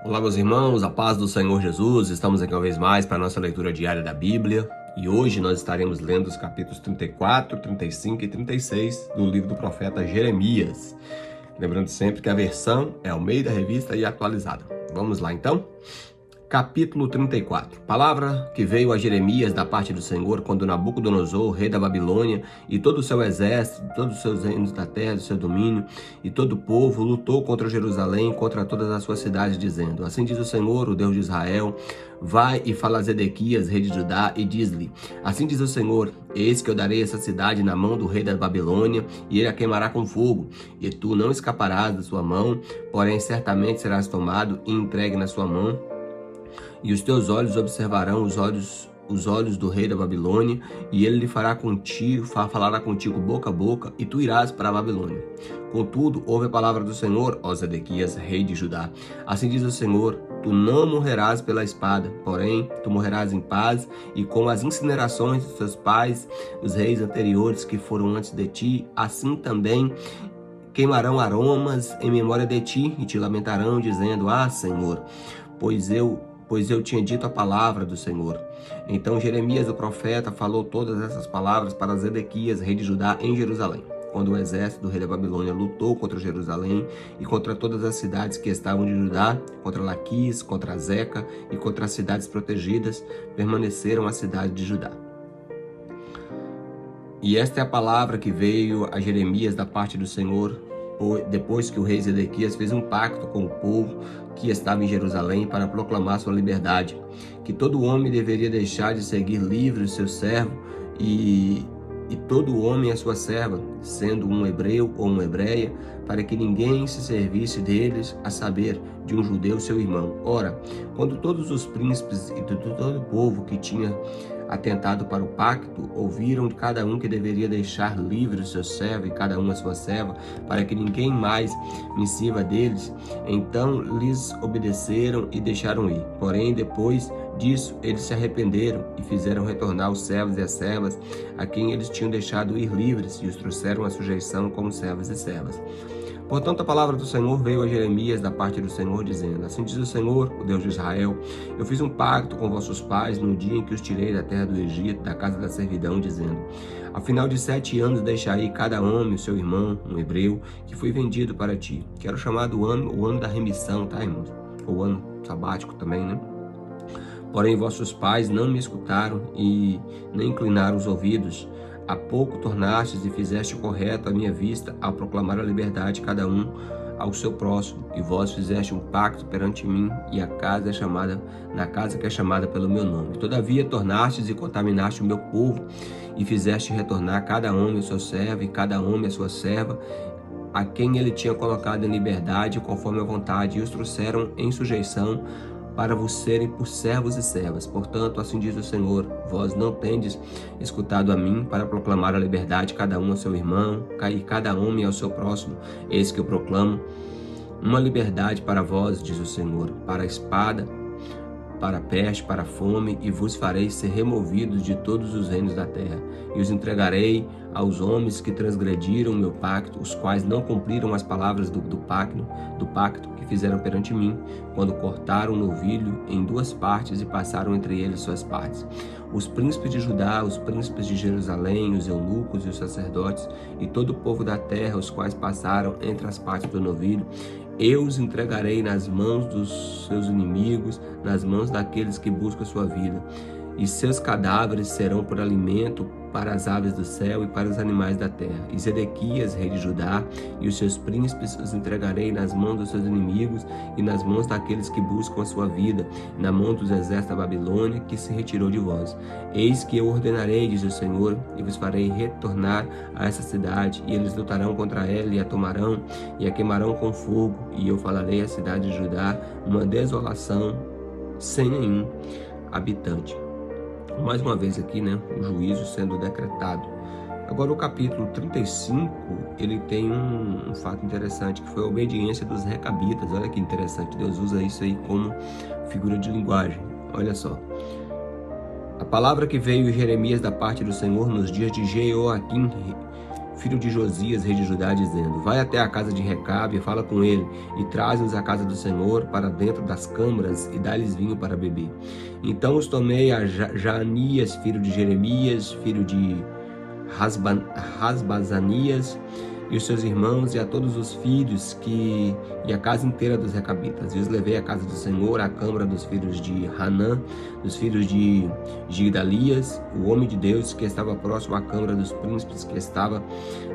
Olá, meus irmãos, a paz do Senhor Jesus. Estamos aqui uma vez mais para a nossa leitura diária da Bíblia e hoje nós estaremos lendo os capítulos 34, 35 e 36 do livro do profeta Jeremias. Lembrando sempre que a versão é Almeida Revista e atualizada. Vamos lá então? Capítulo 34. Palavra que veio a Jeremias da parte do Senhor quando Nabucodonosor, rei da Babilônia, e todo o seu exército, todos os seus reinos da terra, do seu domínio, e todo o povo lutou contra Jerusalém, contra todas as suas cidades, dizendo: Assim diz o Senhor, o Deus de Israel, vai e fala a Zedequias, rei de Judá, e diz-lhe: Assim diz o Senhor, eis que eu darei essa cidade na mão do rei da Babilônia, e ele a queimará com fogo, e tu não escaparás da sua mão, porém certamente serás tomado e entregue na sua mão. E os teus olhos observarão os olhos do rei da Babilônia, e ele lhe falará contigo boca a boca, e tu irás para a Babilônia. Contudo, ouve a palavra do Senhor, ó Zedequias, rei de Judá. Assim diz o Senhor: tu não morrerás pela espada, porém tu morrerás em paz, e com as incinerações dos teus pais, os reis anteriores que foram antes de ti, assim também queimarão aromas em memória de ti, e te lamentarão, dizendo: Ah, Senhor, pois eu tinha dito a palavra do Senhor. Então Jeremias, o profeta, falou todas essas palavras para Zedequias, rei de Judá, em Jerusalém, quando o exército do rei da Babilônia lutou contra Jerusalém e contra todas as cidades que estavam de Judá, contra Laquis, contra Zeca e contra as cidades protegidas, permaneceram a cidade de Judá. E esta é a palavra que veio a Jeremias da parte do Senhor, depois que o rei Zedequias fez um pacto com o povo que estava em Jerusalém para proclamar sua liberdade, que todo homem deveria deixar de seguir livre o seu servo e todo homem a sua serva, sendo um hebreu ou uma hebreia, para que ninguém se servisse deles, a saber, de um judeu seu irmão. Ora, quando todos os príncipes e todo o povo que tinha atentado para o pacto ouviram de cada um que deveria deixar livre o seu servo e cada um a sua serva, para que ninguém mais me sirva deles, então lhes obedeceram e deixaram ir. Porém, depois disso, eles se arrependeram e fizeram retornar os servos e as servas a quem eles tinham deixado ir livres e os trouxeram à sujeição como servos e servas. Portanto, a palavra do Senhor veio a Jeremias da parte do Senhor, dizendo: Assim diz o Senhor, o Deus de Israel, eu fiz um pacto com vossos pais no dia em que os tirei da terra do Egito, da casa da servidão, dizendo: Ao final de 7 anos deixarei cada homem o seu irmão, um hebreu, que foi vendido para ti. Que era chamado o ano da remissão, tá, irmãos? O ano sabático também, né? Porém, vossos pais não me escutaram e nem inclinaram os ouvidos. Há pouco tornastes e fizeste correto à minha vista ao proclamar a liberdade cada um ao seu próximo, e vós fizeste um pacto perante mim e na casa que é chamada pelo meu nome. Todavia tornastes e contaminaste o meu povo, e fizeste retornar cada homem o seu servo e cada homem a sua serva, a quem ele tinha colocado em liberdade conforme a vontade, e os trouxeram em sujeição para vos serem por servos e servas. Portanto, assim diz o Senhor: vós não tendes escutado a mim para proclamar a liberdade cada um ao seu irmão, e cada homem ao seu próximo. Eis que eu proclamo uma liberdade para vós, diz o Senhor, para a espada, para a peste, para a fome, e vos farei ser removidos de todos os reinos da terra, e os entregarei aos homens que transgrediram o meu pacto, os quais não cumpriram as palavras do pacto que fizeram perante mim, quando cortaram o novilho em 2 partes e passaram entre eles suas partes. Os príncipes de Judá, os príncipes de Jerusalém, os eunucos e os sacerdotes, e todo o povo da terra, os quais passaram entre as partes do novilho, eu os entregarei nas mãos dos seus inimigos, nas mãos daqueles que buscam a sua vida. E seus cadáveres serão por alimento para as aves do céu e para os animais da terra. E Zedequias, rei de Judá, e os seus príncipes os entregarei nas mãos dos seus inimigos e nas mãos daqueles que buscam a sua vida, na mão dos exércitos da Babilônia, que se retirou de vós. Eis que eu ordenarei, diz o Senhor, e vos farei retornar a essa cidade, e eles lutarão contra ela, e a tomarão, e a queimarão com fogo, e eu falarei à cidade de Judá uma desolação sem nenhum habitante. Mais uma vez aqui, né, o juízo sendo decretado. Agora o capítulo 35, ele tem um fato interessante, que foi a obediência dos recabitas. Olha que interessante, Deus usa isso aí como figura de linguagem. Olha só. A palavra que veio Jeremias da parte do Senhor nos dias de Jeoaquim, filho de Josias, rei de Judá, dizendo: vai até a casa de Recabe e fala com ele, e traz-nos à casa do Senhor para dentro das câmaras e dá-lhes vinho para beber. Então os tomei a Jaanias, filho de Jeremias, filho de Rasbazanias, e os seus irmãos, e a todos os filhos e a casa inteira dos recabitas. E os levei à casa do Senhor, à câmara dos filhos de Hanã, dos filhos de Gidalias, o homem de Deus, que estava próximo à câmara dos príncipes, que estava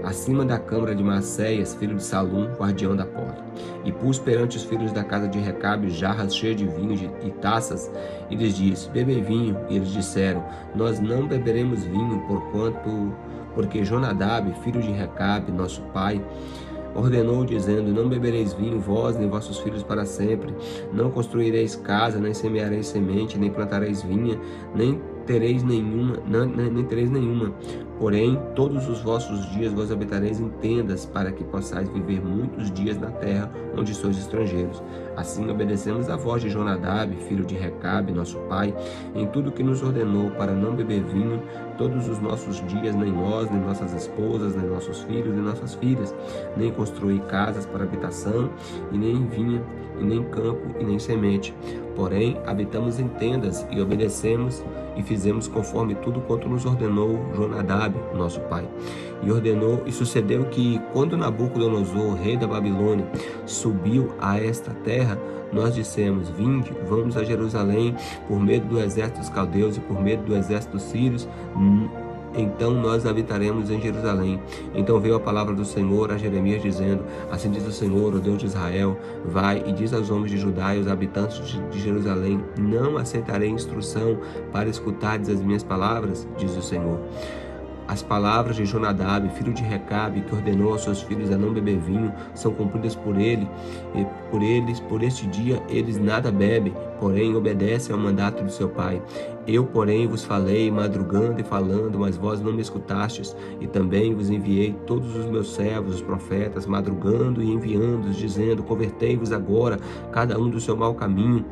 acima da câmara de Maceias, filho de Salum, guardião da porta. E pus perante os filhos da casa de Recabe jarras cheias de vinho e taças, e lhes disse: bebei vinho. E eles disseram: nós não beberemos vinho, porque Jonadab, filho de Recabe, nosso pai, ordenou, dizendo: não bebereis vinho, vós nem vossos filhos para sempre, não construireis casa, nem semeareis semente, nem plantareis vinha, nem tereis nenhuma. Porém, todos os vossos dias vos habitareis em tendas, para que possais viver muitos dias na terra onde sois estrangeiros. Assim obedecemos a voz de Jonadab, filho de Recabe, nosso pai, em tudo que nos ordenou, para não beber vinho todos os nossos dias, nem nós, nem nossas esposas, nem nossos filhos, nem nossas filhas, nem construir casas para habitação, e nem vinha, e nem campo, e nem semente. Porém, habitamos em tendas e obedecemos e fizemos conforme tudo quanto nos ordenou Jonadab, nosso pai. E sucedeu que, quando Nabucodonosor, rei da Babilônia, subiu a esta terra, nós dissemos: vinde, vamos a Jerusalém, por medo do exército dos caldeus e por medo do exército dos sírios, então nós habitaremos em Jerusalém. Então veio a palavra do Senhor a Jeremias, dizendo: assim diz o Senhor, o Deus de Israel: vai e diz aos homens de Judá e aos habitantes de Jerusalém: não aceitarei instrução para escutardes as minhas palavras, diz o Senhor. As palavras de Jonadab, filho de Recabe, que ordenou aos seus filhos a não beber vinho, são cumpridas por ele, e por este dia eles nada bebem, porém obedecem ao mandato de seu pai. Eu, porém, vos falei, madrugando e falando, mas vós não me escutastes, e também vos enviei todos os meus servos, os profetas, madrugando e enviando-os, dizendo: convertei-vos agora, cada um do seu mau caminho,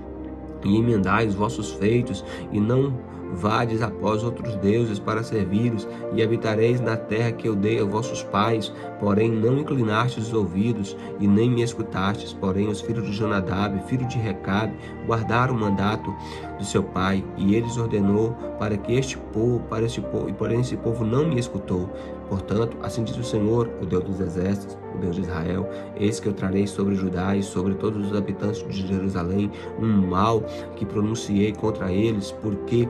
e emendai os vossos feitos, e não vades após outros deuses para servi-los, e habitareis na terra que eu dei a vossos pais. Porém não inclinastes os ouvidos, e nem me escutastes. Porém os filhos de Jonadab, filho de Recabe, guardaram o mandato do seu pai, e eles ordenou para este povo, e porém esse povo não me escutou. Portanto, assim diz o Senhor, o Deus dos exércitos, o Deus de Israel: eis que eu trarei sobre Judá e sobre todos os habitantes de Jerusalém um mal que pronunciei contra eles, porque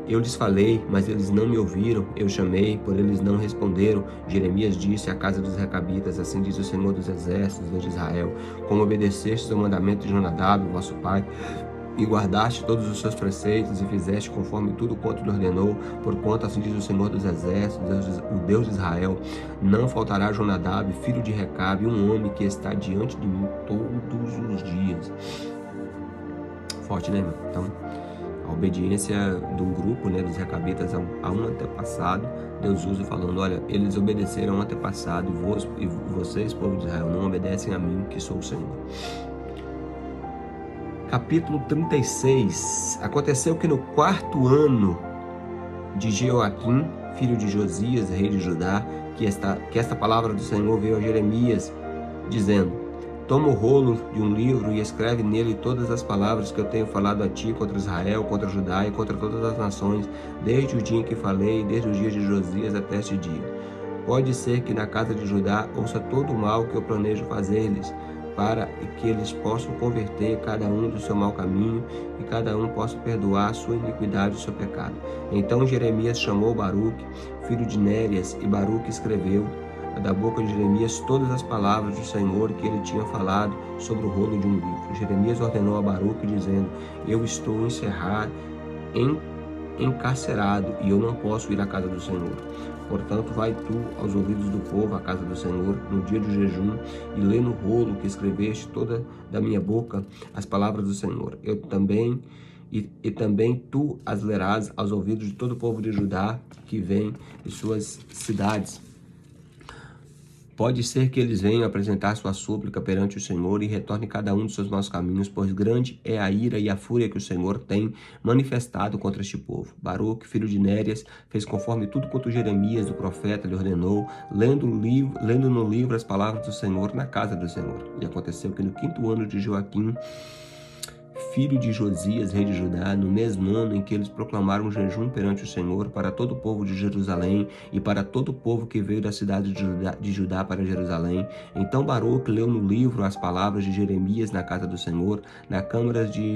eu lhes falei, mas eles não me ouviram. Eu chamei, porém eles não responderam. Jeremias disse à casa dos recabitas: assim diz o Senhor dos exércitos, Deus de Israel: como obedecestes ao mandamento de Jonadab, vosso pai, e guardaste todos os seus preceitos, e fizeste conforme tudo quanto lhe ordenou, porquanto assim diz o Senhor dos exércitos, o Deus de Israel: não faltará a Jonadab, filho de Recabe, um homem que está diante de mim todos os dias. Forte, né, irmão? Então, a obediência de um grupo, né, dos recabitas a um antepassado, Deus usa falando: olha, eles obedeceram a um antepassado, e vocês, povo de Israel, não obedecem a mim, que sou o Senhor. Capítulo 36. Aconteceu que no 4º ano de Jeoaquim, filho de Josias, rei de Judá, que esta palavra do Senhor veio a Jeremias, dizendo: toma o rolo de um livro e escreve nele todas as palavras que eu tenho falado a ti contra Israel, contra Judá e contra todas as nações, desde o dia em que falei, desde os dias de Josias até este dia. Pode ser que na casa de Judá ouça todo o mal que eu planejo fazer-lhes, para que eles possam converter cada um do seu mau caminho, e cada um possa perdoar a sua iniquidade e o seu pecado. Então Jeremias chamou Baruque, filho de Nérias, e Baruque escreveu da boca de Jeremias todas as palavras do Senhor que ele tinha falado sobre o rolo de um livro. Jeremias ordenou a Baruque, dizendo: eu estou encarcerado, e eu não posso ir à casa do Senhor. Portanto, vai tu aos ouvidos do povo à casa do Senhor no dia de jejum, e lê no rolo que escreveste toda da minha boca as palavras do Senhor. Eu também e também tu as lerás aos ouvidos de todo o povo de Judá que vem de suas cidades. Pode ser que eles venham apresentar sua súplica perante o Senhor e retorne cada um dos seus maus caminhos, pois grande é a ira e a fúria que o Senhor tem manifestado contra este povo. Baruque, filho de Nérias, fez conforme tudo quanto Jeremias, o profeta, lhe ordenou, lendo no livro as palavras do Senhor na casa do Senhor. E aconteceu que no 5º ano de Joaquim, filho de Josias, rei de Judá, no mesmo ano em que eles proclamaram jejum perante o Senhor para todo o povo de Jerusalém e para todo o povo que veio da cidade de Judá para Jerusalém. Então Baruque leu no livro as palavras de Jeremias na casa do Senhor, na câmara de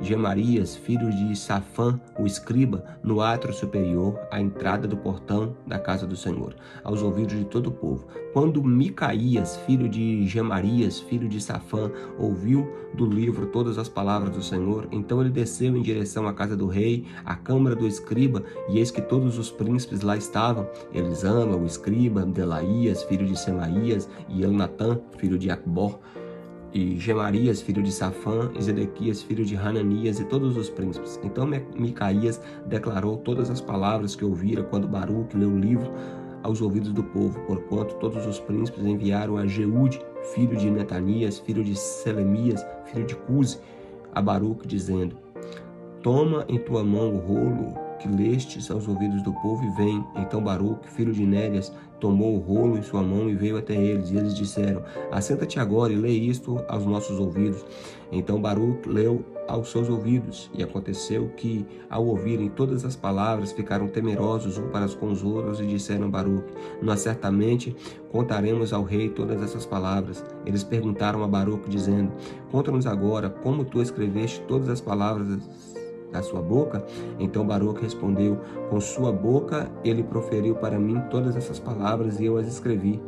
Gemarias, filho de Safã, o escriba, no átrio superior, à entrada do portão da casa do Senhor, aos ouvidos de todo o povo. Quando Micaías, filho de Gemarias, filho de Safã, ouviu do livro todas as palavras do Senhor, então ele desceu em direção à casa do rei, à câmara do escriba, e eis que todos os príncipes lá estavam: Elisama, o escriba, Delaías, filho de Semaías, e Elnatã, filho de Acbor, e Gemarias, filho de Safã, e Zedequias, filho de Hananias, e todos os príncipes. Então Micaías declarou todas as palavras que ouvira quando Baruque leu o livro aos ouvidos do povo, porquanto todos os príncipes enviaram a Jeude, filho de Netanias, filho de Selemias, filho de Cusi, a Baruque, dizendo: Toma em tua mão o rolo que lestes aos ouvidos do povo e vem. Então Baruque, filho de Nérias, tomou o rolo em sua mão e veio até eles. E eles disseram: Assenta-te agora e lê isto aos nossos ouvidos. Então Baruque leu aos seus ouvidos. E aconteceu que, ao ouvirem todas as palavras, ficaram temerosos uns para com os outros e disseram a Baruque: Nós certamente contaremos ao rei todas essas palavras. Eles perguntaram a Baruque, dizendo: Conta-nos agora como tu escreveste todas as palavras da sua boca? Então Baruque respondeu: Com sua boca ele proferiu para mim todas essas palavras e eu as escrevi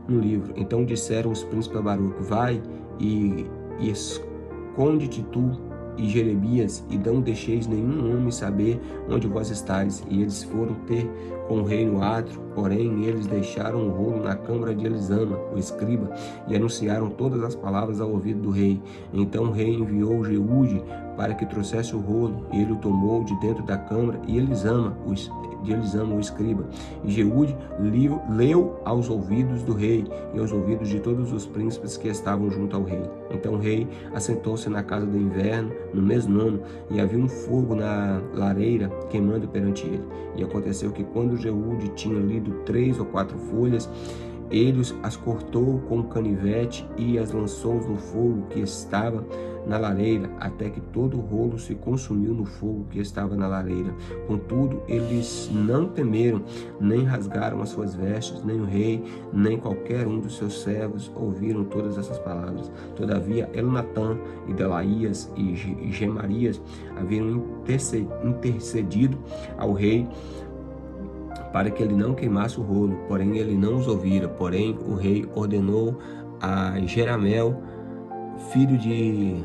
no livro. Então disseram os príncipes a Baruque: Vai e esconde-te tu e Jeremias, e não deixeis nenhum homem saber onde vós estáis. E eles foram ter com o rei no átrio, porém eles deixaram o rolo na câmara de Elisama, o escriba, e anunciaram todas as palavras ao ouvido do rei. Então o rei enviou Jeude para que trouxesse o rolo, e ele o tomou de dentro da câmara, e Elisama, o escriba. E Jeude leu aos ouvidos do rei e aos ouvidos de todos os príncipes que estavam junto ao rei. Então o rei assentou-se na casa do inverno, no mesmo ano, e havia um fogo na lareira queimando perante ele. E aconteceu que quando Jeude tinha lido 3 ou 4 folhas, ele as cortou com um canivete e as lançou no fogo que estava na lareira, até que todo o rolo se consumiu no fogo que estava na lareira. Contudo, eles não temeram, nem rasgaram as suas vestes, nem o rei, nem qualquer um dos seus servos ouviram todas essas palavras. Todavia, Elnatã e Delaías e Gemarias haviam intercedido ao rei para que ele não queimasse o rolo, porém ele não os ouvira. Porém o rei ordenou a Jeramel, filho de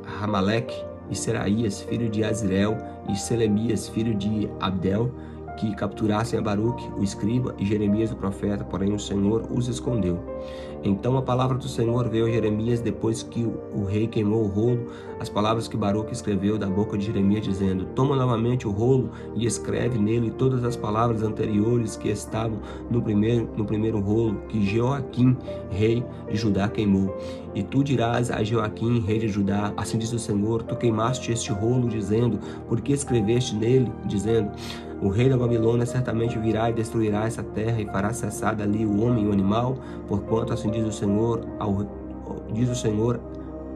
Ramaleque, e Seraías, filho de Azirel, e Selemias, filho de Abdel, que capturassem a Baruque, o escriba, e Jeremias, o profeta, porém o Senhor os escondeu. Então a palavra do Senhor veio a Jeremias depois que o rei queimou o rolo, as palavras que Baruque escreveu da boca de Jeremias, dizendo: Toma novamente o rolo e escreve nele todas as palavras anteriores que estavam no primeiro rolo que Joaquim, rei de Judá, queimou. E tu dirás a Joaquim, rei de Judá: Assim diz o Senhor, tu queimaste este rolo, dizendo: Por que escreveste nele, dizendo: O rei da Babilônia certamente virá e destruirá essa terra e fará cessar dali o homem e o animal, porquanto assim diz o Senhor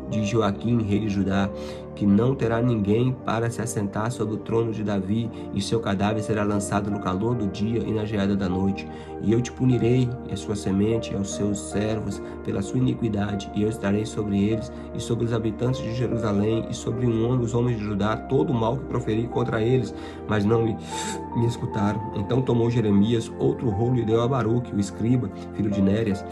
de Joaquim, rei de Judá, que não terá ninguém para se assentar sobre o trono de Davi, e seu cadáver será lançado no calor do dia e na geada da noite. E eu te punirei, e a sua semente, e aos seus servos, pela sua iniquidade, e eu estarei sobre eles, e sobre os habitantes de Jerusalém, e sobre os homens de Judá, todo o mal que proferi contra eles, mas não me escutaram. Então tomou Jeremias outro rolo e deu a Baruque, o escriba, filho de Nérias,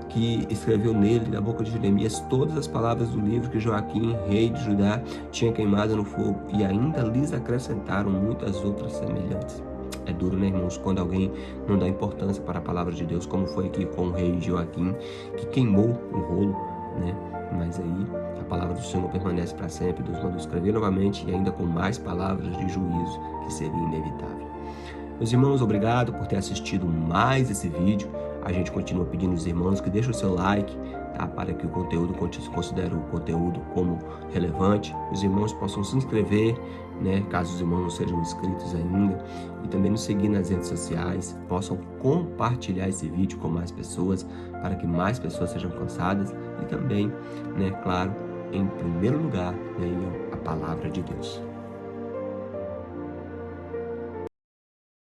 que escreveu nele, na boca de Jeremias, todas as palavras do livro que Joaquim, rei de Judá, tinha queimado no fogo, e ainda lhes acrescentaram muitas outras semelhantes. É duro, né, irmãos, quando alguém não dá importância para a palavra de Deus, como foi aqui com o rei Joaquim, que queimou o rolo, né? Mas aí a palavra do Senhor permanece para sempre. Deus mandou escrever novamente, e ainda com mais palavras de juízo, que seria inevitável. Meus irmãos, obrigado por ter assistido mais esse vídeo. A gente continua pedindo aos irmãos que deixem o seu like, tá? Para que o conteúdo considere o conteúdo como relevante. Os irmãos possam se inscrever, né? Caso os irmãos não sejam inscritos ainda. E também nos seguir nas redes sociais. Possam compartilhar esse vídeo com mais pessoas, para que mais pessoas sejam alcançadas. E também, né? Claro, em primeiro lugar, né, a palavra de Deus.